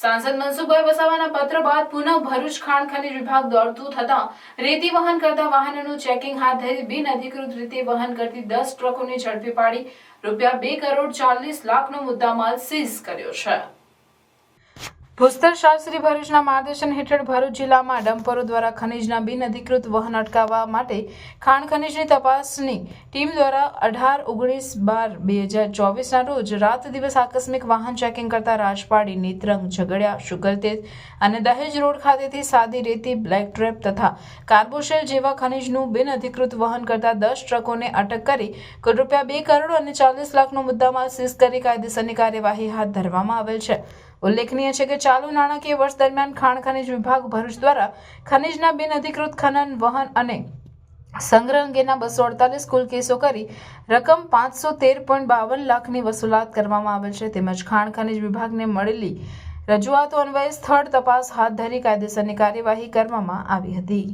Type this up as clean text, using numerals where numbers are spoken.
સાંસદ મનસુખભાઈ વસાવાના પત્ર બાદ પુનઃ ભરૂચ ખાણ ખનીજ વિભાગ દોડતું થતા રેતી વહન કરતા વાહનોનું ચેકિંગ હાથ ધરી બિનઅધિકૃત રીતે વહન કરતી 10 ટ્રકોને ઝડપી પાડી ₹2.40 લાખનો મુદ્દામાલ સીઝ કર્યો છે। ભૂસ્તર શાસ્ત્રી ભરૂચના માર્ગદર્શન હેઠળ ભરૂચ જિલ્લામાં ડમ્પરો દ્વારા ખનીજના બિનઅધિકૃત વહન અટકાવવા માટે ખાણ ખનીજની તપાસની ટીમ દ્વારા 18-19-12-2024ના રોજ રાત દિવસ આકસ્મિક વાહન ચેકિંગ કરતા રાજપાડી, નેત્રંગ, ઝઘડિયા, શુગરતેજ અને દહેજ રોડ ખાતેથી સાદી રેતી, બ્લેક ટ્રેપ તથા કાર્બોશેલ જેવા ખનીજનું બિનઅધિકૃત વહન કરતા 10 ટ્રકોને અટક કરી કુલ ₹2.40 લાખનો મુદ્દામાલ સીઝ કરી કાયદેસરની કાર્યવાહી હાથ ધરવામાં આવેલ છે। ઉલ્લેખનીય છે કે ચાલુ નાણાકીય વર્ષ દરમિયાન ખાણ ખનીજ વિભાગ ભરૂચ દ્વારા ખનીજના બિનઅધિકૃત ખનન, વહન અને સંગ્રહ અંગેના 248 કુલ કેસો કરી રકમ ₹513.52 લાખની વસૂલાત કરવામાં આવેલ છે। તેમજ ખાણ ખનીજ વિભાગને મળેલી રજૂઆતો અન્વયે સ્થળ તપાસ હાથ ધરી કાયદેસરની કાર્યવાહી કરવામાં આવી હતી।